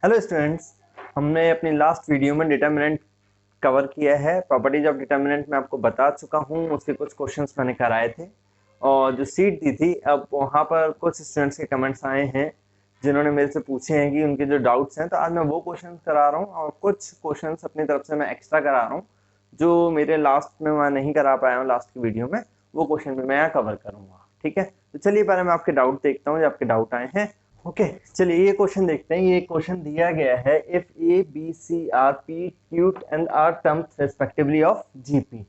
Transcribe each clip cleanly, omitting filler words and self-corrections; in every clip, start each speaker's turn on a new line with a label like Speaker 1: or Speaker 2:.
Speaker 1: Hello students, हमने अपनी last video में डिटर्मिनेंट कवर किया है। प्रॉपर्टीज ऑफ डिटर्मिनेंट मैं आपको बता चुका हूँ, उसके कुछ क्वेश्चंस मैंने कराए थे और जो सीट दी थी, अब वहाँ पर कुछ स्टूडेंट्स के कमेंट्स आए हैं जिन्होंने मेरे से पूछे हैं कि उनके जो डाउट्स हैं, तो आज मैं वो क्वेश्चन करा रहा हूँ और कुछ क्वेश्चन अपनी तरफ से मैं एक्स्ट्रा करा रहा हूँ जो मेरे लास्ट में मैं नहीं करा पाया हूँ। लास्ट की वीडियो में वो क्वेश्चन भी मैं यहाँ कवर करूँगा। ठीक है, तो चलिए पहले मैं आपके डाउट देखता हूँ जो आपके डाउट आए हैं। ओके, चलिए ये क्वेश्चन देखते हैं। ये क्वेश्चन दिया गया है, if A B C are P Q and R terms respectively of GP,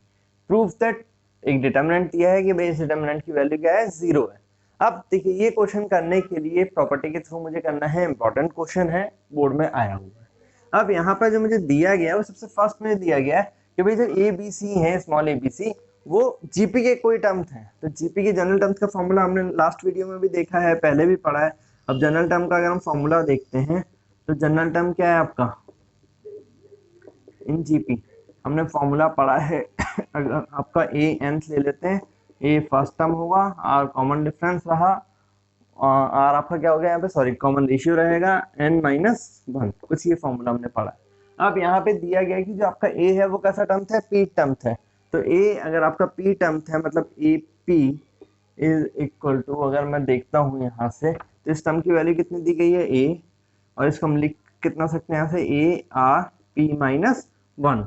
Speaker 1: prove that. एक डिटर्मिनेंट दिया है कि भाई इस डिटर्मिनेंट की वैल्यू क्या है, 0 है। अब देखिए, ये क्वेश्चन करने के लिए प्रॉपर्टी के थ्रू मुझे करना है, इंपॉर्टेंट क्वेश्चन है, बोर्ड में आया हुआ है। अब यहाँ पर जो मुझे दिया गया है वो सबसे फर्स्ट में दिया गया है कि भाई जो ए बी सी है, स्मॉल ए बी सी, वो जीपी के कोई टर्म्स हैं। तो जीपी के जनरल टर्म्स का फॉर्मूला हमने लास्ट वीडियो में भी देखा है, पहले भी पढ़ा है। अब जनरल टर्म का अगर हम फॉर्मूला देखते हैं तो जनरल टर्म क्या है आपका इन जीपी, हमने फॉर्मूला पढ़ा है। अगर आपका ए एन ले लेते हैं, ए फर्स्ट टर्म होगा, आर कॉमन डिफरेंस रहा, आर आपका क्या हो गया यहाँ पे, सॉरी कॉमन रेशियो रहेगा, एन माइनस 1, कुछ ये फॉर्मूला हमने पढ़ा है। अब यहाँ पे दिया गया है कि जो आपका ए है वो कैसा टर्म है, पी टर्म है। तो ए अगर आपका पी टर्म है, मतलब A P is equal to, अगर मैं देखता हूँ यहाँ से, तो इस टर्म की वैल्यू कितनी दी गई है, ए, और इसको हम लिख कितना सकते हैं यहाँ से, A R P minus 1।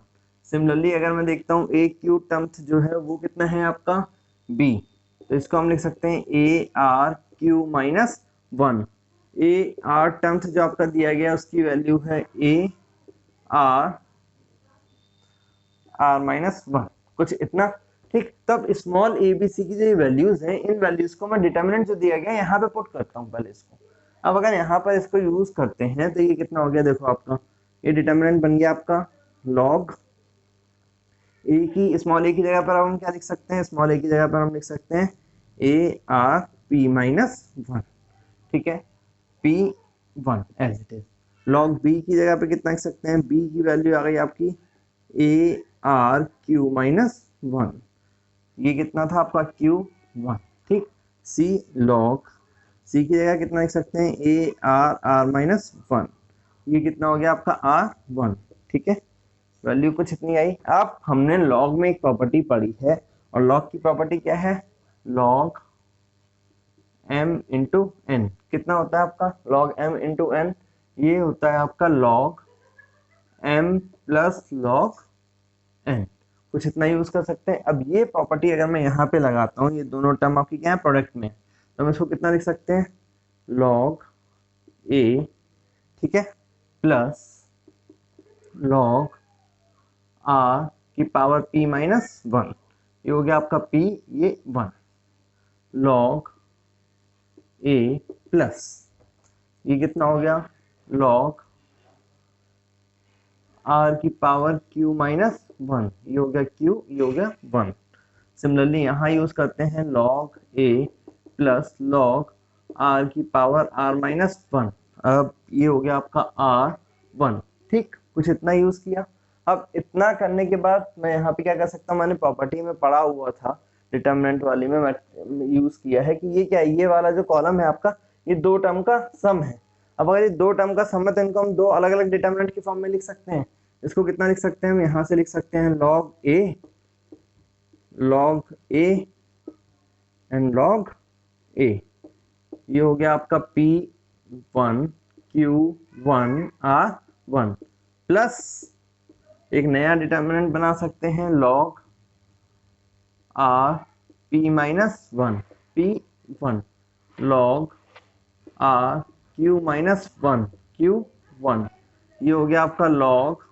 Speaker 1: Similarly अगर मैं देखता हूँ ए क्यू टर्म जो है वो कितना है आपका, बी, तो इसको हम लिख सकते हैं A R Q minus 1। A R term जो आपका दिया गया उसकी वैल्यू है ए आर आर माइनस 1, कुछ इतना। ठीक, तब स्मॉल ए बी सी की जो वैल्यूज हैं, इन वैल्यूज को मैं डिटर्मिनेंट जो दिया गया यहाँ पे पुट करता हूँ पहले इसको। अब अगर यहाँ पर इसको यूज करते हैं तो ये कितना हो गया, देखो आपका ये डिटर्मिनेंट बन गया आपका लॉग ए की, स्मॉल ए की जगह पर हम क्या लिख सकते हैं, स्मॉल ए की जगह पर हम लिख सकते हैं ए आर पी माइनस 1। ठीक है, P 1 as it is. Log B की जगह पे कितना लिख सकते हैं, बी की वैल्यू आ गई आपकी ए आर क्यू माइनस 1, ये कितना था आपका Q1। ठीक, C log, C की जगह कितना लिख सकते हैं, ए आर आर माइनस 1, ये कितना हो गया आपका R1। ठीक है, वैल्यू कुछ इतनी आई। अब हमने लॉग में एक प्रॉपर्टी पढ़ी है, और लॉग की प्रॉपर्टी क्या है, लॉग m इंटू एन। कितना होता है आपका लॉग m इंटू एन, ये होता है आपका log m plus log n, कुछ इतना यूज कर सकते हैं। अब ये प्रॉपर्टी अगर मैं यहाँ पे लगाता हूँ, ये दोनों टर्म आपकी क्या है, प्रोडक्ट में, तो हम इसको कितना लिख सकते हैं, लॉग ए, ठीक है, प्लस लॉग आर की पावर पी माइनस 1, ये हो गया आपका पी, ये 1, लॉग ए प्लस ये कितना हो गया, लॉग आर की पावर क्यू माइनस 1, ये हो गया क्यू, ये हो गया 1। सिमिलरली यहाँ यूज करते हैं log A plus log are की पावर आर माइनस 1, अब ये हो गया आपका R1। ठीक, कुछ इतना यूज किया। अब इतना करने के बाद मैं यहाँ पे क्या कर सकता हूँ, मैंने प्रॉपर्टी में पढ़ा हुआ था डिटर्मिनेंट वाली में, मैं यूज किया है कि ये क्या है, ये वाला जो कॉलम है आपका, ये दो टर्म का सम है। अब अगर ये दो टर्म का सम है तो इनको हम दो अलग अलग डिटर्मिनेंट की फॉर्म में लिख सकते हैं। इसको कितना लिख सकते हैं हम, यहाँ से लिख सकते हैं लॉग ए एंड लॉग ए, ये हो गया आपका P1 Q1 R1, प्लस एक नया डिटर्मिनेंट बना सकते हैं log R P minus 1, P1 log R Q minus 1 Q1, ये हो गया आपका log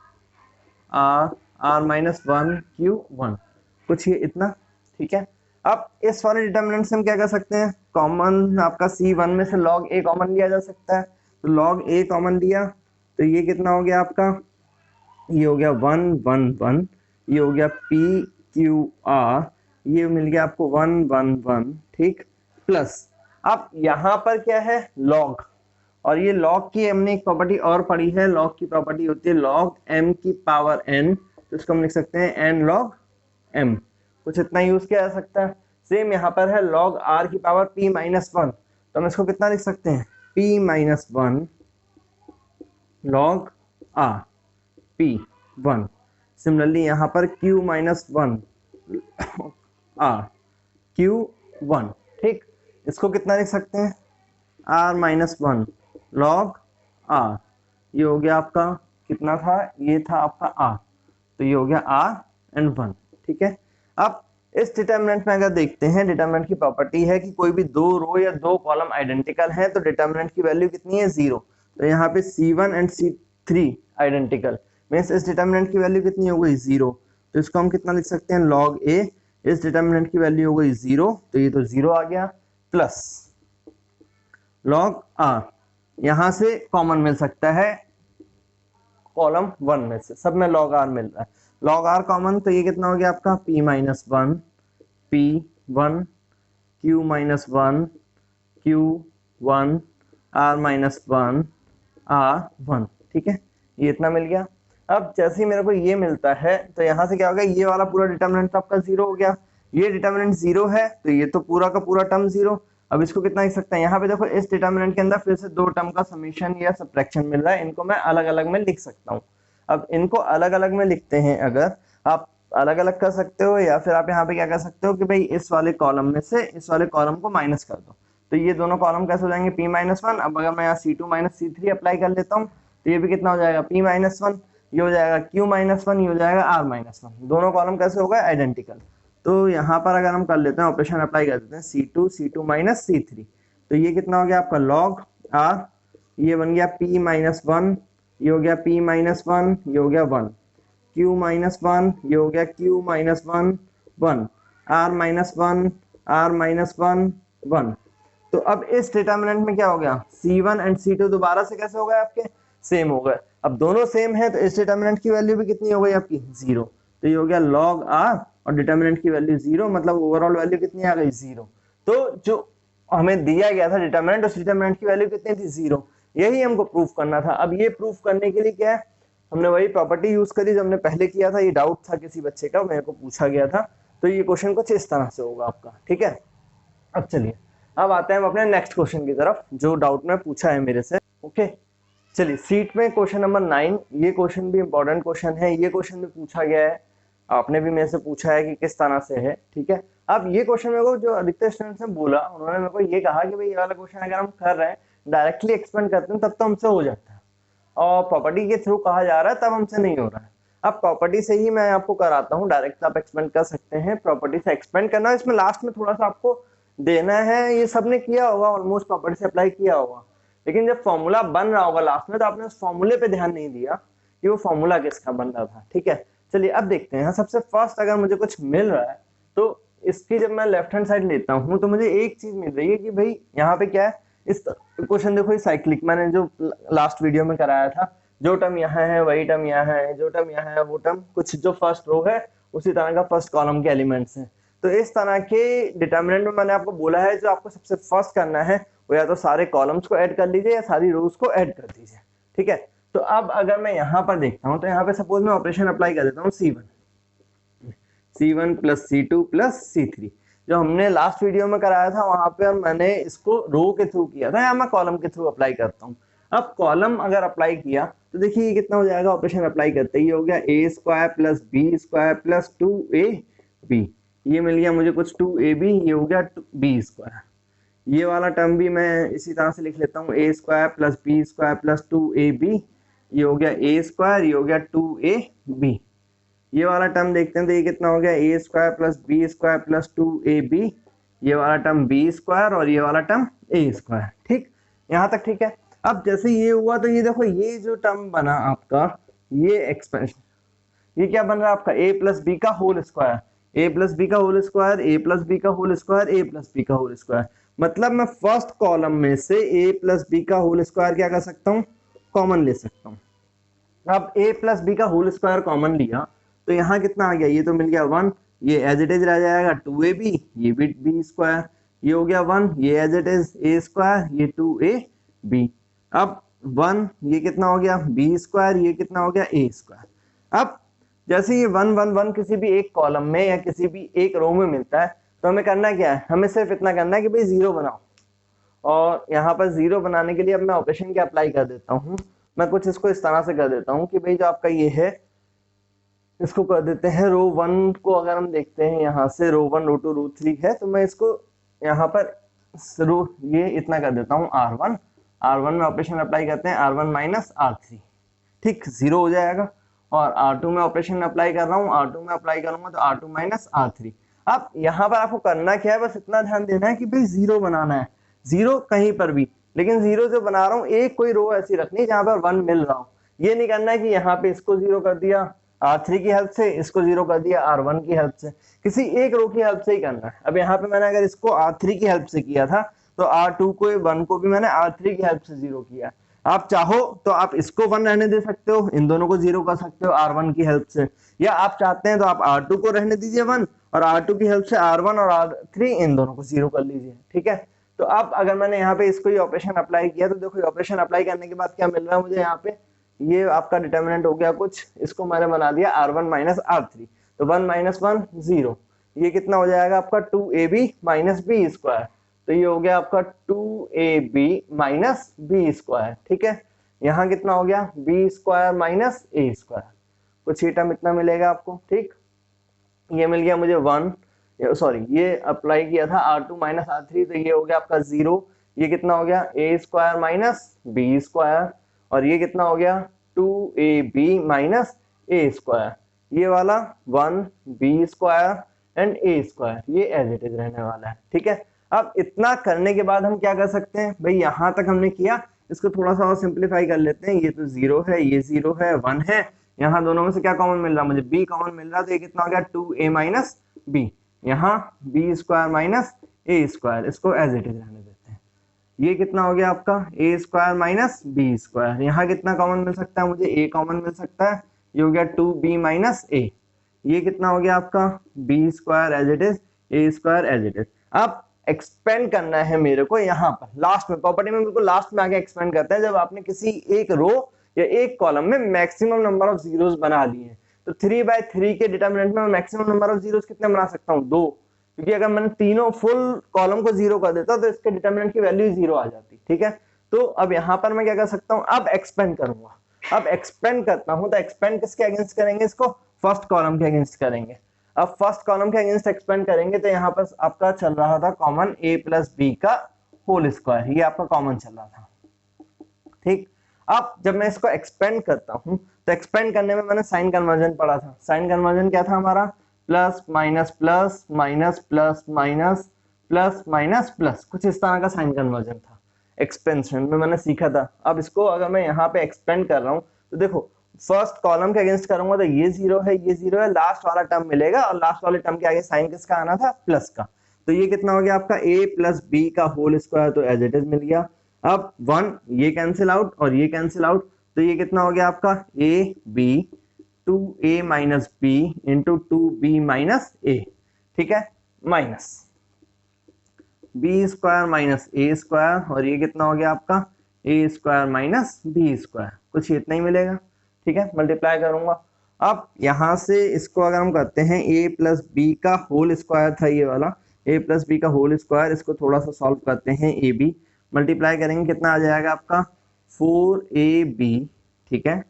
Speaker 1: R R minus 1 Q1, कुछ ये इतना। ठीक है, अब इस वाले डिटर्मिनेंट से हम क्या कर सकते हैं, कॉमन आपका C1 में से log a कॉमन लिया जा सकता है, तो log a कॉमन लिया तो ये कितना हो गया आपका, ये हो गया 1 1 1, ये हो गया P Q R, ये मिल गया आपको 1 1 1। ठीक, प्लस अब यहाँ पर क्या है, log, और ये log की हमने एक प्रॉपर्टी और पढ़ी है, log की प्रॉपर्टी होती है log m की पावर n, तो इसको हम लिख सकते हैं n log m, कुछ इतना यूज किया जा सकता है। सेम यहाँ पर है log r की पावर p माइनस 1, तो हम इसको कितना लिख सकते हैं, p minus 1 log R P 1। Similarly यहाँ पर Q माइनस 1 आर Q1। ठीक, इसको कितना लिख सकते हैं, R माइनस 1 लॉग आर, ये हो गया आपका कितना था, ये था आपका R, तो ये हो गया R एंड 1। ठीक है, अब इस डिटर्मिनेंट में अगर देखते हैं, डिटर्मिनेंट की प्रॉपर्टी है कि कोई भी दो रो या दो कॉलम आइडेंटिकल है तो डिटर्मिनेंट की वैल्यू कितनी है, 0। तो यहाँ पे C1 and C3 identical means इस डिटर्मिनेंट की वैल्यू कितनी हो गई, 0। तो इसको हम कितना लिख सकते हैं, लॉग A, इस डिटर्मिनेंट की वैल्यू हो गई 0, तो ये तो 0 आ गया, प्लस लॉग R, यहां से कॉमन मिल सकता है कॉलम 1 में से, सब में लॉग R मिल रहा है, लॉग R कॉमन, तो ये कितना हो गया आपका P minus 1 P1 Q minus 1 Q1 R minus 1 R1। ठीक है, ये इतना मिल गया। अब जैसे ही मेरे को ये मिलता है तो यहाँ से क्या हो गया, ये वाला पूरा डिटर्मिनेंट आपका 0 हो गया, ये डिटर्मिनेंट 0 है तो ये तो पूरा का पूरा टर्म 0। अब इसको कितना लिख सकते हैं, यहाँ पे देखो इस डिटर्मिनेंट के अंदर फिर से दो टर्म का समेशन या सब्ट्रैक्शन मिल रहा है, इनको मैं अलग अलग में लिख सकता हूँ। अब इनको अलग अलग में लिखते हैं, अगर आप अलग अलग कर सकते हो या फिर आप यहाँ पे क्या कर सकते हो कि भाई इस वाले कॉलम में से इस वाले कॉलम को माइनस कर दो, तो ये दोनों कॉलम कैसे हो जाएंगे, P माइनस 1। अब अगर मैं यहाँ C2 माइनस C3 अप्लाई कर लेता हूँ तो ये भी कितना हो जाएगा, P माइनस 1, ये हो जाएगा Q माइनस 1, ये हो जाएगा R माइनस 1। दोनों कॉलम कैसे हो गए, आइडेंटिकल। तो यहाँ पर अगर हम कर लेते हैं ऑपरेशन अप्लाई कर देते हैं, C2 माइनस C3, तो ये कितना हो गया आपका लॉग R, ये बन गया P माइनस 1, ये हो गया P माइनस 1, ये हो गया 1, Q माइनस 1, ये हो गया Q minus 1 1, R minus 1 R minus 1 1। तो अब इस डिटर्मिनेंट में क्या हो गया, C1 एंड C2 दोबारा से कैसे हो गए आपके, सेम हो गए। अब दोनों सेम है तो इस डिटर्मिनेंट की वैल्यू भी कितनी हो गई आपकी, 0। तो ये हो गया log R और डिटर्मिनेंट की वैल्यू 0, मतलब ओवरऑल वैल्यू कितनी आ गई, 0। तो जो हमें दिया गया था डिटर्मिनेंट, उस डिटर्मिनेंट की वैल्यू कितनी थी, 0। यही हमको प्रूफ करना था। अब ये प्रूफ करने के लिए क्या है, हमने वही प्रॉपर्टी यूज करी जो हमने पहले किया था। ये डाउट था किसी बच्चे का, मेरे को पूछा गया था, तो ये क्वेश्चन कुछ इस तरह से होगा आपका। ठीक है, अब चलिए अब आते हैं हम अपने नेक्स्ट क्वेश्चन की तरफ जो डाउट में पूछा है मेरे से। ओके, चलिए सीट में क्वेश्चन नंबर 9, ये क्वेश्चन भी इंपॉर्टेंट क्वेश्चन है, ये क्वेश्चन भी पूछा गया है, आपने भी मेरे से पूछा है कि किस तरह से है। ठीक है, अब ये क्वेश्चन मेरे को जो अधिकतर स्टूडेंट्स ने बोला, उन्होंने मेरे को ये कहा कि भाई ये वाला क्वेश्चन अगर हम कर रहे हैं डायरेक्टली एक्सपेंड करते हैं तब तो हमसे हो जाता है, और प्रॉपर्टी के थ्रू कहा जा रहा है तब हमसे नहीं हो रहा है। अब प्रॉपर्टी से ही मैं आपको कराता हूँ, डायरेक्ट आप एक्सपेंड कर सकते हैं, प्रॉपर्टी से एक्सपेंड करना, इसमें लास्ट में थोड़ा सा आपको देना है, ये सबने किया होगा ऑलमोस्ट, प्रॉपर्टी से अप्लाई किया होगा, लेकिन जब फॉर्मूला बन रहा होगा लास्ट में तो आपने उस फॉर्मूले पे ध्यान नहीं दिया कि वो फॉर्मूला किसका बन रहा था। ठीक है, चलिए अब देखते हैं। सबसे फर्स्ट अगर मुझे कुछ मिल रहा है तो इसकी जब मैं लेफ्ट हैंड साइड लेता हूँ तो मुझे एक चीज मिल रही है कि भाई यहाँ पे क्या है, इस क्वेश्चन देखो, ये साइक्लिक मैंने जो लास्ट वीडियो में कराया था, जो टर्म यहाँ है वही टर्म यहाँ है, जो टर्म यहाँ है वो टर्म, कुछ जो फर्स्ट रो है उसी तरह का फर्स्ट कॉलम के एलिमेंट्स हैं। तो इस तरह के डिटर्मिनेंट में मैंने आपको बोला है जो आपको सबसे फर्स्ट करना है वो या तो सारे कॉलम्स को ऐड कर लीजिए या सारी रोज को ऐड कर दीजिए। ठीक है, तो अब अगर मैं यहाँ पर देखता हूँ तो यहाँ पे सपोज मैं ऑपरेशन अप्लाई कर देता हूँ, C1 plus C2 plus C3, जो हमने लास्ट वीडियो में कराया था वहां पे मैंने इसको रो के थ्रू किया था, या मैं कॉलम के थ्रू अप्लाई करता हूँ। अब कॉलम अगर अप्लाई किया तो देखिए ये कितना हो जाएगा, ऑपरेशन अप्लाई करते ही हो गया A² plus B² plus 2AB, ये मिल गया मुझे कुछ 2AB, ये हो गया B²। ये वाला टर्म भी मैं इसी तरह से लिख लेता हूँ, A² plus B² plus 2AB, ये हो गया A², ये हो गया 2AB। ये वाला टर्म देखते हैं तो ये कितना हो गया, A² plus B² plus 2AB, ये वाला टर्म B² और ये वाला टर्म A²। ठीक, यहाँ तक ठीक है। अब जैसे ये हुआ तो ये देखो ये जो टर्म बना आपका, ये एक्सपेंशन, ये क्या बन रहा है आपका A प्लस बी का whole square, A plus B का whole square, A plus B का whole square, A plus B का होल स्क्वायर। मतलब मैं फर्स्ट कॉलम में से A प्लस बी का होल स्क्वायर क्या कर सकता हूँ, कॉमन ले सकता हूँ। अब A प्लस बी का होल स्क्वायर कॉमन लिया तो यहाँ कितना आ गया, ये तो मिल गया 1, ये एज इट इज रह जाएगा 2AB, ये भी B², ये हो गया 1, ये एज इट इज A², ये 2AB। अब 1, ये कितना हो गया B², ये कितना हो गया A²। अब जैसे ये 1 1 1 किसी भी एक कॉलम में या किसी भी एक रो में मिलता है तो हमें करना क्या है, हमें सिर्फ इतना करना है कि भाई 0 बनाओ, और यहाँ पर 0 बनाने के लिए अब मैं ऑपरेशन क्या अप्लाई कर देता हूँ, मैं कुछ इसको इस तरह से कर देता हूँ कि भाई जो आपका ये है इसको कर देते हैं रो 1 को, अगर हम देखते हैं यहाँ से रो 1 रो 2 रो 3 है, तो मैं इसको यहाँ पर रो ये इतना कर देता हूँ R1 में ऑपरेशन अप्लाई करते हैं R1 माइनस R3, ठीक 0 हो जाएगा। और R2 में ऑपरेशन अप्लाई कर रहा हूँ, R2 में अप्लाई करूंगा तो R2 माइनस R3। अब यहाँ पर आपको करना क्या है, बस इतना ध्यान देना है कि भाई 0 बनाना है, 0 कहीं पर भी, लेकिन 0 जो बना रहा हूँ एक कोई रो ऐसी रखनी है जहां पर 1 मिल रहा हो। ये नहीं करना है कि यहाँ पे इसको 0 कर दिया R3 की हेल्प से, इसको 0 कर दिया R1 की हेल्प से, किसी एक रो की हेल्प से ही करना है। अब यहाँ पे मैंने अगर इसको R3 की हेल्प से किया था तो R2 को 1 को भी मैंने R3 की हेल्प से 0 किया। आप चाहो तो आप इसको 1 रहने दे सकते हो, इन दोनों को 0 कर सकते हो R1 की हेल्प से, या आप चाहते हैं तो आप R2 को रहने दीजिए 1 और R2 की हेल्प से R1 और R3 इन दोनों को 0 कर लीजिए, ठीक है। तो अब अगर मैंने यहाँ पे इसको ये ऑपरेशन अप्लाई किया तो देखो ऑपरेशन अप्लाई करने के बाद क्या मिल रहा है मुझे, यहाँ पे ये आपका डिटर्मिनेंट हो गया कुछ, इसको मैंने बना दिया R1 माइनस R3, तो 1 माइनस 1 0, ये कितना हो जाएगा आपका 2ab माइनस बी स्क्वायर, तो ये हो गया आपका 2ab माइनस बी स्क्वायर, ठीक है। यहाँ कितना हो गया B square minus A square, कुछ ये टर्म इतना मिलेगा आपको, ठीक। ये मिल गया मुझे 1, सॉरी ये अप्लाई किया था R2 माइनस R3, तो ये हो गया आपका 0, ये कितना हो गया ए स्क्वायर माइनस बी स्क्वायर, और ये कितना हो गया 2ab माइनस ए स्क्वायर, ये वाला 1b square and A square, ये एज इट इज रहने वाला है, ठीक है। अब इतना करने के बाद हम क्या कर सकते हैं भाई, यहां तक हमने किया, इसको थोड़ा सा और सिंप्लीफाई कर लेते हैं। ये तो 0 है, ये 0 है, 1 है, यहाँ दोनों में से क्या कॉमन मिल रहा है मुझे, b कॉमन मिल रहा है, तो ये कितना हो गया 2a माइनस बी, यहाँ B square minus A square, इसको एज इट इज रहने देते हैं। ये कितना हो गया आपका A square minus B square, यहाँ कितना कॉमन मिल सकता है मुझे, ए कॉमन मिल सकता है, ये हो गया 2b माइनस ए, ये कितना हो गया आपका B square as it is, A square as it is. अब एक्सपेंड करना है मेरे को यहाँ पर लास्ट में, प्रॉपर्टी में बिल्कुल लास्ट में आके एक्सपेंड करते हैं, जब आपने किसी एक रो या एक कॉलम में मैक्सिमम नंबर ऑफ जीरोस बना लिए, तो 3/3 के डिटरमिनेंट में मैक्सिमम नंबर ऑफ जीरोस कितने बना सकता हूँ 2, क्योंकि अगर मैंने तीनों फुल कॉलम को 0 कर देता तो इसके डिटरमिनेंट की वैल्यू 0 आ जाती, ठीक है। तो अब यहाँ पर मैं क्या कर सकता हूँ, अब एक्सपेंड करूंगा, अब एक्सपेंड करता हूँ, तो एक्सपेंड किसके अगेंस्ट करेंगे, इसको फर्स्ट कॉलम के अगेंस्ट करेंगे। अब फर्स्ट कॉलम के अगेंस्ट एक्सपेंड करेंगे तो यहाँ पर आपका चल रहा था कॉमन a प्लस बी का होल स्क्वायर, ये आपका कॉमन चल रहा था, ठीक। अब जब मैं इसको एक्सपेंड करता हूं तो एक्सपेंड करने में मैंने साइन कन्वर्जन पढ़ा था, साइन कन्वर्जन क्या था हमारा, plus minus plus minus plus minus plus minus plus, कुछ इस तरह का साइन कन्वर्जन था, एक्सपेंशन में मैंने सीखा था। अब इसको अगर मैं यहाँ पे एक्सपेंड कर रहा हूँ तो देखो फर्स्ट कॉलम के अगेंस्ट करूंगा तो ये 0 है, ये 0 है, लास्ट वाला टर्म मिलेगा और लास्ट वाले टर्म के आगे साइन किसका आना था, प्लस का, तो ये कितना हो गया आपका a प्लस बी का होल स्क्वायर, तो एज इट इज मिल गया। अब 1 ये कैंसिल आउट और ये कैंसिल आउट, तो ये कितना हो गया आपका a b 2a minus B into 2b minus a, ठीक है, minus B square minus A square, और ये कितना हो गया आपका A square minus B square, कुछ इतना ही मिलेगा, ठीक है, मल्टीप्लाई करूंगा। अब यहां से इसको अगर हम करते हैं a प्लस बी का होल स्क्वायर था ये वाला, a प्लस बी का होल स्क्वायर, इसको थोड़ा सा सॉल्व करते हैं, ए बी मल्टीप्लाई करेंगे कितना आ जाएगा आपका 4ab, ठीक है,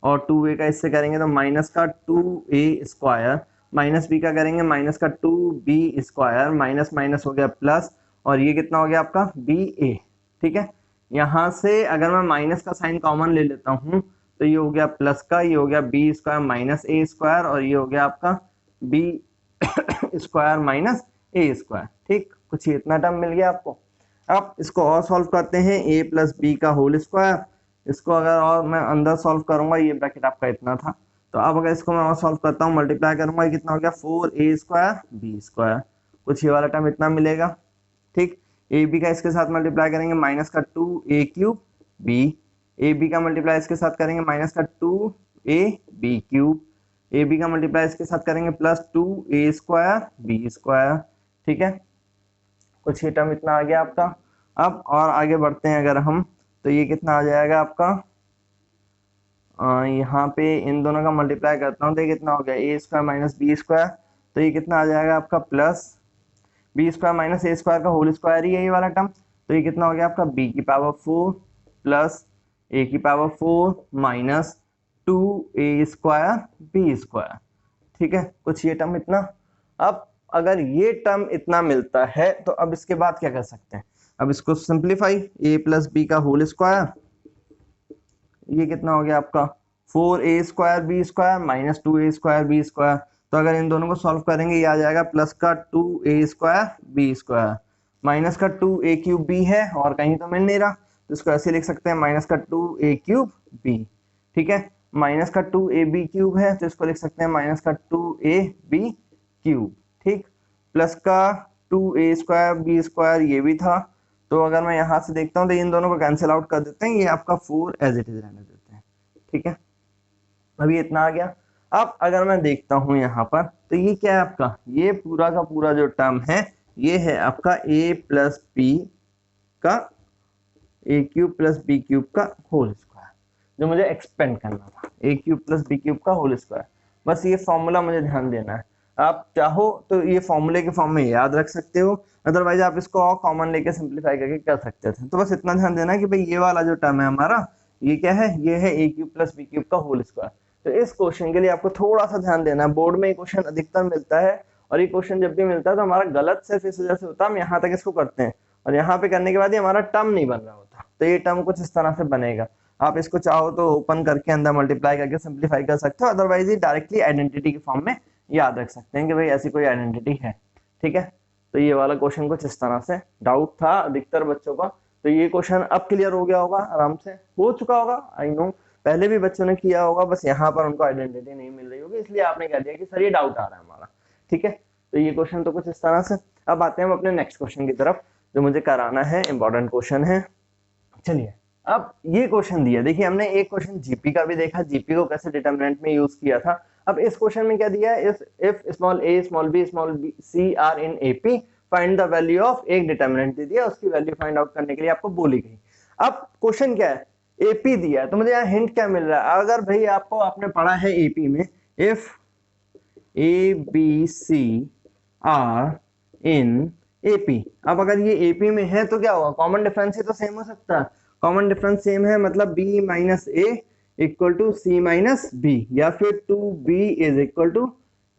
Speaker 1: और 2a का इससे करेंगे तो माइनस का 2a स्क्वायर, माइनस बी का करेंगे माइनस का 2b स्क्वायर, माइनस माइनस हो गया प्लस, और ये कितना हो गया आपका ba, ठीक है। यहां से अगर मैं माइनस का साइन कॉमन ले लेता हूं तो ये हो गया प्लस का, ये हो गया B square minus A square, और ये हो गया आपका B square minus A square, ठीक, कुछ इतना टर्म मिल गया आपको। अब इसको और सॉल्व करते हैं, a प्लस बी का होल स्क्वायर, इसको अगर और मैं अंदर सॉल्व करूंगा, ये ब्रैकेट आपका इतना था, तो अब अगर इसको मैं और सॉल्व करता हूँ मल्टीप्लाई करूंगा, ये कितना हो गया 4a स्क्वायर बी स्क्वायर, कुछ ये वाला टर्म इतना मिलेगा, ठीक। ए बी का इसके साथ मल्टीप्लाई करेंगे माइनस का 2a cube B, A B का मल्टीप्लाई इसके साथ करेंगे माइनस का 2a B cube, A B का मल्टीप्लाई इसके साथ करेंगे plus 2a square B square, ठीक है, कुछ ये टर्म इतना आ गया आपका। अब और आगे बढ़ते हैं अगर हम, तो ये कितना आ जाएगा आपका, यहाँ पे इन दोनों का मल्टीप्लाई करता हूँ तो ये कितना हो गया ए स्क्वायर माइनस बी स्क्वायर, तो ये कितना आ जाएगा आपका plus B square minus A square का होल स्क्वायर ही है ये वाला टर्म, तो ये कितना हो गया आपका b की पावर 4 प्लस ए की पावर 4 माइनस 2a² b²। ठीक है, कुछ ये टर्म इतना। अब अगर ये टर्म इतना मिलता है तो अब इसके बाद क्या कर सकते हैं, अब इसको सिंप्लीफाई, a प्लस बी का होल स्क्वायर, ये कितना हो गया आपका 4a² b² minus 2a² b²। तो अगर इन दोनों को सॉल्व करेंगे ये आ जाएगा प्लस का 2a² b² माइनस का 2a³ b है और कहीं तो मिल नहीं रहा, तो इसको ऐसे लिख सकते हैं माइनस का 2a³ b। ठीक है, माइनस का 2ab³ है तो इसको लिख सकते हैं माइनस का 2ab³। ठीक, प्लस का 2a² b² ये भी था, तो अगर मैं यहां से देखता हूं तो इन दोनों को कैंसिल आउट कर देते हैं, ये आपका 4 एज इट इज रहने देते हैं। ठीक है, अभी इतना आ गया। अब अगर मैं देखता हूं यहाँ पर तो ये क्या है आपका, ये पूरा का पूरा जो टर्म है ये है आपका a प्लस बी का a³ प्लस b³ का होल स्क्वायर, जो मुझे एक्सपेंड करना था, a³ प्लस b³ का होल स्क्वायर। बस ये फॉर्मूला मुझे ध्यान देना है, आप चाहो तो ये फॉर्मूले के फॉर्म में याद रख सकते हो, अदरवाइज आप इसको और कॉमन लेके सिंप्लीफाई करके कर सकते थे। तो बस इतना ध्यान देना कि भाई ये वाला जो टर्म है हमारा ये क्या है, ये है a³ प्लस b³ का होल स्क्वायर। तो इस क्वेश्चन के लिए आपको थोड़ा सा ध्यान देना है, बोर्ड में ये क्वेश्चन अधिकतर मिलता है और ये क्वेश्चन जब भी मिलता है तो हमारा गलत सिर्फ इस वजह से होता है हम यहाँ तक इसको करते हैं और यहाँ पे करने के बाद ये हमारा टर्म नहीं बन रहा होता। तो ये टर्म कुछ इस तरह से बनेगा, आप इसको चाहो तो ओपन करके अंदर मल्टीप्लाई करके सिंप्लीफाई कर सकते हो, अदरवाइज ये डायरेक्टली आइडेंटिटी के फॉर्म में याद रख सकते हैं कि भाई ऐसी कोई आइडेंटिटी है। ठीक है, तो ये वाला क्वेश्चन कुछ इस तरह से, डाउट था अधिकतर बच्चों का, तो ये क्वेश्चन अब क्लियर हो गया होगा, आराम से हो चुका होगा, आई नो पहले भी बच्चों ने किया होगा, बस यहाँ पर उनको आइडेंटिटी नहीं मिल रही होगी इसलिए आपने कह दिया कि सर ये डाउट आ रहा है हमारा। ठीक है, तो ये क्वेश्चन तो कुछ इस तरह से। अब आते हैं हम अपने नेक्स्ट क्वेश्चन की तरफ जो मुझे कराना है, इंपॉर्टेंट क्वेश्चन है। चलिए, अब ये क्वेश्चन दिया, देखिए हमने एक क्वेश्चन जीपी का भी देखा, जीपी को कैसे डिटरमिनेंट में यूज किया था। अब इस क्वेश्चन में क्या दिया है, if small a small b small c are in AP find the value of, एक डिटरमिनेंट दे दिया, उसकी वैल्यू फाइंड आउट करने के लिए आपको बोली गई। अब क्वेश्चन क्या है, एपी दिया है, तो मुझे यहाँ हिंट क्या मिल रहा है, अगर भाई आपको आपने पढ़ा है एपी में, if A B C are in AP, अब अगर ये एपी में है तो क्या होगा, कॉमन डिफरेंस ही तो सेम हो सकता है, कॉमन डिफरेंस सेम है मतलब b minus A equal to C minus B, या फिर 2b is equal to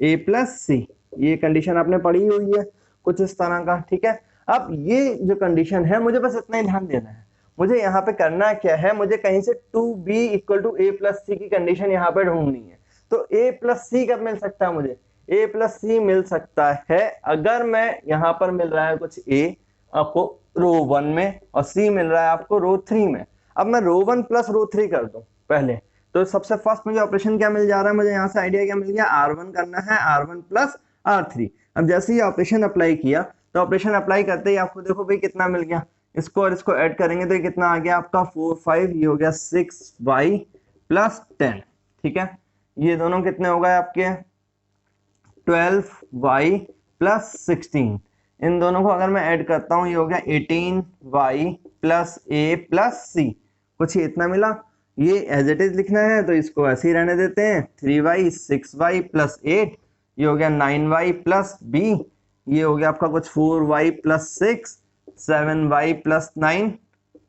Speaker 1: a plus C, ये कंडीशन आपने पढ़ी हुई है कुछ इस तरह का। ठीक है, अब ये जो कंडीशन है मुझे बस इतना ही ध्यान देना है, मुझे यहाँ पे करना क्या है, मुझे कहीं से 2b equal to a plus C की कंडीशन यहाँ पे ढूंढनी है। तो a प्लस सी कब मिल सकता है, मुझे a प्लस सी मिल सकता है अगर मैं यहाँ पर मिल रहा है कुछ a आपको रो 1 में और c मिल रहा है आपको रो 3 में। अब मैं रो 1 प्लस रो 3 कर दूं पहले, तो सबसे फर्स्ट मुझे ऑपरेशन क्या मिल जा रहा है, मुझे यहाँ से आइडिया क्या मिल गया, r1 करना है, r1 प्लस r3। अब जैसे ही ऑपरेशन अप्लाई किया तो ऑपरेशन अप्लाई करते ही आपको देखो भाई कितना मिल गया, इसको और इसको ऐड करेंगे तो ये कितना आ गया आपका 4 5, ये हो गया 6y प्लस 10। ठीक है, ये दोनों कितने हो गए आपके 12y प्लस 16, इन दोनों को अगर मैं ऐड करता हूं ये हो गया 18y plus a plus c, कुछ इतना मिला। ये एज इट इज लिखना है तो इसको ऐसे ही रहने देते हैं, 3y 6y प्लस 8, ये हो गया 9y प्लस b, ये हो गया आपका कुछ 4y plus 6, 7y plus 9,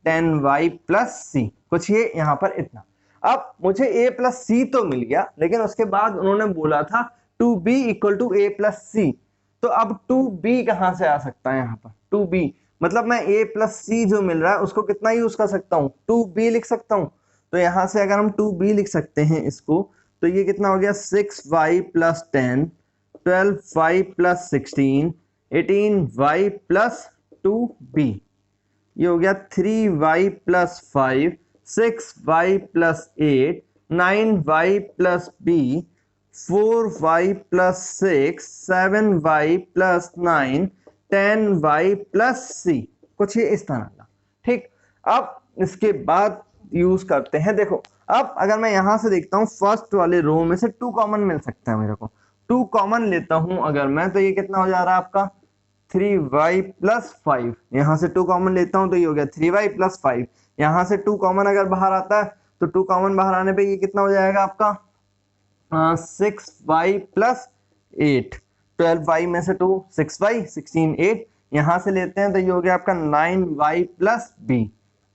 Speaker 1: 10y plus c, कुछ ये यहाँ पर इतना। अब मुझे a प्लस सी तो मिल गया, लेकिन उसके बाद उन्होंने बोला था 2b equal to a plus C, तो अब 2b कहां से आ सकता है यहाँ पर, 2b मतलब मैं a प्लस सी जो मिल रहा है उसको कितना यूज कर सकता हूँ, 2b लिख सकता हूँ। तो यहाँ से अगर हम 2b लिख सकते हैं इसको, तो ये कितना हो गया 6y plus 10, 12y plus 16, 18y plus 2b, ये हो गया 3y plus 5, 6y plus 8, 9y plus b, 4y plus 6, 7y plus 9, 10y plus c, कुछ ये इस तरह का। ठीक, अब इसके बाद यूज करते हैं, देखो अब अगर मैं यहां से देखता हूं फर्स्ट वाले रो में से 2 कॉमन मिल सकता है मेरे को, 2 कॉमन लेता हूं अगर मैं, तो ये कितना हो जा रहा है आपका 3y प्लस 5, यहां से 2 कॉमन लेता हूं तो ये हो गया 3y प्लस 5, यहां से 2 कॉमन अगर बाहर आता है तो 2 कॉमन बाहर आने पे ये कितना हो जाएगा आपका 6y प्लस 8, 12y में से 2 6y 16 8, यहां से लेते हैं तो ये हो गया आपका 9y प्लस b।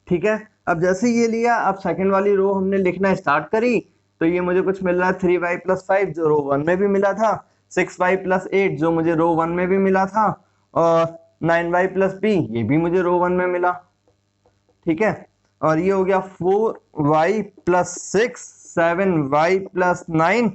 Speaker 1: ठीक है, अब जैसे ये लिया, अब सेकंड वाली रो हमने लिखना स्टार्ट करी, तो ये मुझे कुछ मिल रहा है 3y + 5 जो रो 1 में भी मिला था, 6y + 8 जो मुझे रो 1 में भी मिला था, और 9y + b ये भी मुझे रो 1 में मिला। ठीक है, और ये हो गया 4y + 6, 7y + 9,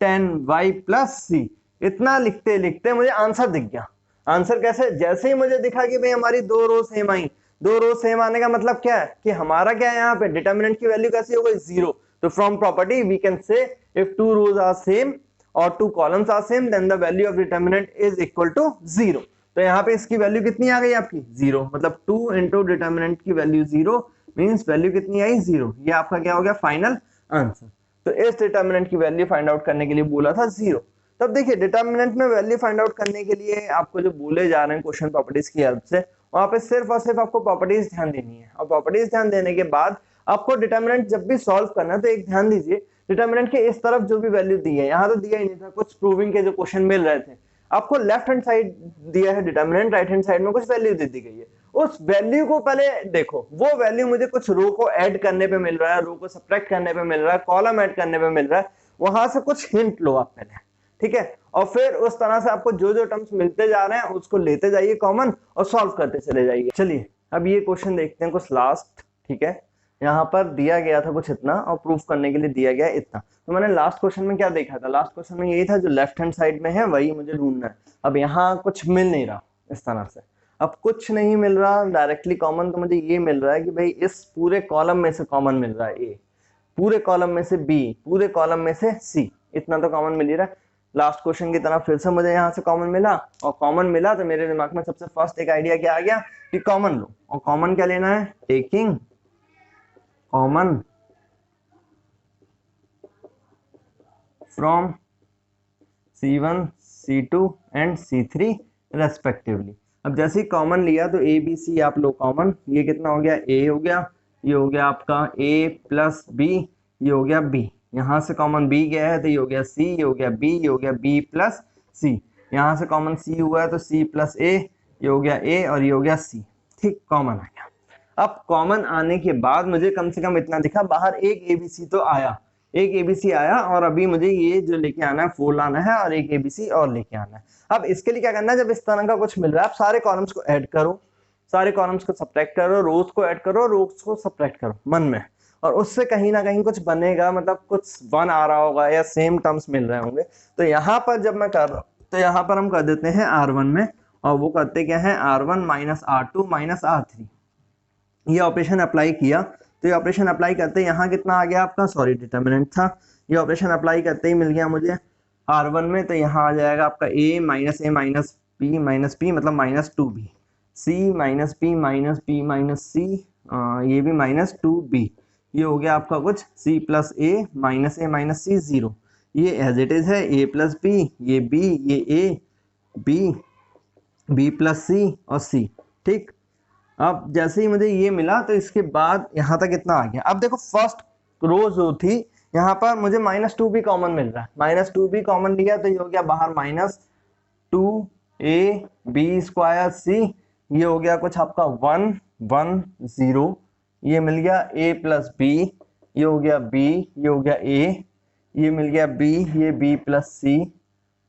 Speaker 1: 10y + c। इतना लिखते लिखते मुझे आंसर दिख गया। आंसर कैसे? जैसे ही मुझे दिखा कि भाई हमारी दो रो सेम आई, दो रो सेम आने का मतलब क्या है कि हमारा क्या है यहाँ पे डिटर्मिनेंट की वैल्यू कैसी हो गई? 0। तो from property we can say if two rows are same और two columns are same then the value of determinant is equal to 0। तो यहाँ पे इसकी वैल्यू कितनी आ गई आपकी? 0। मतलब 2 इंटू डिटर्मिनेंट की वैल्यू 0 मीन्स वैल्यू कितनी आई? 0। ये आपका क्या हो गया? Final answer. तो इस डिटर्मिनेंट की वैल्यू फाइंड आउट करने के लिए बोला था 0। तब देखिए डिटर्मिनेंट में वैल्यू फाइंड आउट करने के लिए आपको जो बोले जा रहे हैं क्वेश्चन प्रॉपर्टीज की हेल्प से, वहां पे सिर्फ और सिर्फ आपको प्रॉपर्टीज ध्यान देनी है। और प्रॉपर्टीज ध्यान देने के बाद आपको डिटर्मिनेंट जब भी सॉल्व करना है तो एक ध्यान दीजिए, डिटर्मिनेंट के इस तरफ जो भी वैल्यू दी है, यहाँ तो दिया ही नहीं था, कुछ प्रूविंग के जो क्वेश्चन मिल रहे थे, आपको लेफ्ट हैंड साइड दिया है डिटर्मिनेंट, राइट हैंड साइड में कुछ वैल्यू दे दी गई है। उस वैल्यू को पहले देखो, वो वैल्यू मुझे कुछ रो को ऐड करने पे मिल रहा है, रो को सब्ट्रैक्ट करने पे मिल रहा है, कॉलम ऐड करने पे मिल रहा है, वहां से कुछ हिंट लो आप पहले। ठीक है, और फिर उस तरह से आपको जो जो टर्म्स मिलते जा रहे हैं उसको लेते जाइए कॉमन और सॉल्व करते चले जाइए। चलिए अब ये क्वेश्चन देखते हैं कुछ लास्ट। ठीक है, यहाँ पर दिया गया था कुछ इतना और प्रूफ करने के लिए दिया गया इतना। तो मैंने लास्ट क्वेश्चन में क्या देखा था? लास्ट क्वेश्चन में यही था जो लेफ्ट हैंड साइड में है वही मुझे ढूंढना है। अब यहाँ कुछ मिल नहीं रहा इस तरह से, अब कुछ नहीं मिल रहा डायरेक्टली कॉमन, तो मुझे ये मिल रहा है कि भाई इस पूरे कॉलम में से कॉमन मिल रहा है ए, पूरे कॉलम में से बी, पूरे कॉलम में से सी, इतना तो कॉमन मिल ही रहा है। लास्ट क्वेश्चन की तरह फिर से मुझे यहाँ से कॉमन मिला, और कॉमन मिला तो मेरे दिमाग में सबसे फर्स्ट एक आइडिया क्या आ गया कि कॉमन लो। और कॉमन क्या लेना है? Taking common from C1, C2 and C3 respectively. अब जैसे ही कॉमन लिया तो A B C आप लो कॉमन, ये कितना हो गया? A हो गया, ये हो गया आपका A + B, ये हो गया B, यहाँ से कॉमन B गया है तो ये हो गया C, ये हो गया B, ये हो गया B + C, यहाँ से कॉमन C हुआ है तो C + A, ये हो गया A और ये हो गया C। ठीक, कॉमन आ गया। अब कॉमन आने के बाद मुझे कम से कम इतना दिखा, बाहर एक ABC तो आया, एक ABC आया, और अभी मुझे ये जो लेके आना है 4 लाना है और एक ABC और लेके आना है। अब इसके लिए क्या करना है? जब इस तरह का कुछ मिल रहा है, आप सारे कॉलम्स को ऐड करो, सारे कॉलम्स को सब्ट्रैक्ट करो, रोज को ऐड करो, रोज को सब्ट्रैक्ट करो मन में, और उससे कहीं ना कहीं कुछ बनेगा, मतलब कुछ 1 आ रहा होगा या सेम टर्म्स मिल रहे होंगे। तो यहाँ पर जब मैं कर रहा हूँ तो यहाँ पर हम कर देते हैं R1 में, और वो करते क्या है? R1 - R2 - R3। ये ऑपरेशन अप्लाई किया, तो ये ऑपरेशन अप्लाई करते यहाँ कितना आ गया आपका? सॉरी डिटर्मिनेंट था। ये ऑपरेशन अप्लाई करते ही मिल गया मुझे R1 में, तो यहाँ आ जाएगा आपका A - A - B मतलब -2B, C - B - B - C, ये भी -2B, ये हो गया आपका कुछ C + A - C 0, ये एज इट इज है A + B, ये B, ये A, B + C और C। ठीक, अब जैसे ही मुझे ये मिला तो इसके बाद यहाँ तक इतना आ गया। अब देखो फर्स्ट रो जो थी यहाँ पर मुझे -2b कॉमन मिल रहा है, -2b कॉमन लिया तो ये हो गया बाहर -2ab² ये हो गया कुछ आपका 1 1 0, ये मिल गया A + B, ये हो गया B, ये हो गया A, ये मिल गया B, ये B + C,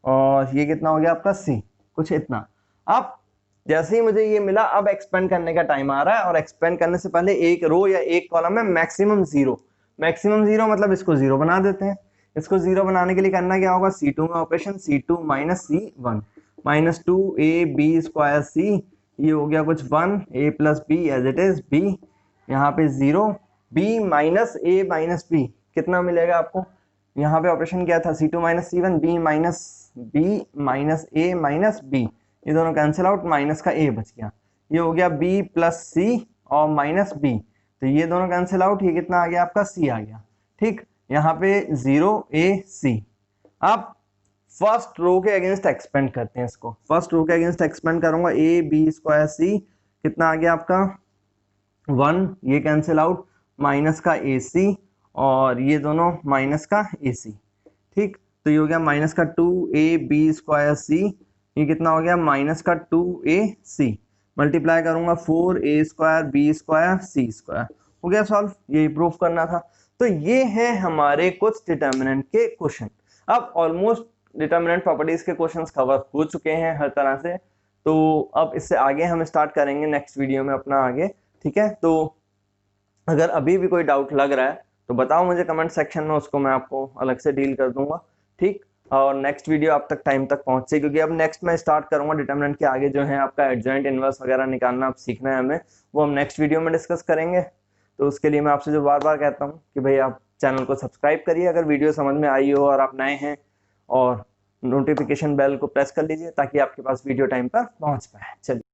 Speaker 1: और ये कितना हो गया आपका C, कुछ इतना। अब जैसे ही मुझे ये मिला, अब एक्सपेंड करने का टाइम आ रहा है, और एक्सपेंड करने से पहले एक रो या एक कॉलम में मैक्सिमम 0, मैक्सिमम 0 मतलब इसको 0 बना देते हैं। इसको 0 बनाने के लिए करना क्या होगा? C2 में operation, C2 - C1 -2ab² C, ये हो गया कुछ 1, A + B as it is B, यहाँ पे 0, B - A - B कितना मिलेगा आपको? यहाँ पे ऑपरेशन क्या था? C2 - C1 B - A - B, ये दोनों कैंसिल आउट, माइनस का A बच गया, ये हो गया B + C और -B, तो ये दोनों कैंसिल आउट, ये कितना आ गया आपका? C आ गया। ठीक, यहाँ पे 0AC। अब फर्स्ट रो के अगेंस्ट एक्सपेंड करते हैं इसको, फर्स्ट रो के अगेंस्ट एक्सपेंड करूंगा AB² C, कितना आ गया आपका? 1, ये कैंसिल आउट, माइनस का AC और ये दोनों माइनस का AC। ठीक, तो ये हो गया -2ab² C, ये कितना हो गया? -2ac, मल्टीप्लाई करूंगा 4a² b² c², हो गया सॉल्व, यही प्रूफ करना था। तो ये है हमारे कुछ डिटर्मिनेंट के क्वेश्चन। अब ऑलमोस्ट डिटर्मिनेंट प्रॉपर्टीज के क्वेश्चंस कवर हो चुके हैं हर तरह से, तो अब इससे आगे हम स्टार्ट करेंगे नेक्स्ट वीडियो में अपना आगे, ठीक है। तो अगर अभी भी कोई डाउट लग रहा है तो बताओ मुझे कमेंट सेक्शन में, उसको मैं आपको अलग से डील कर दूंगा, ठीक। और नेक्स्ट वीडियो आप तक टाइम तक पहुंचे, क्योंकि अब नेक्स्ट मैं स्टार्ट करूंगा डिटरमिनेंट के आगे जो है आपका एडजॉइंट इनवर्स वगैरह निकालना आप सीखना है हमें, वो हम नेक्स्ट वीडियो में डिस्कस करेंगे। तो उसके लिए मैं आपसे जो बार बार कहता हूँ कि भाई आप चैनल को सब्सक्राइब करिए अगर वीडियो समझ में आई हो और आप नए हैं, और नोटिफिकेशन बेल को प्रेस कर लीजिए ताकि आपके पास वीडियो टाइम पर पहुंच पाए। चलिए।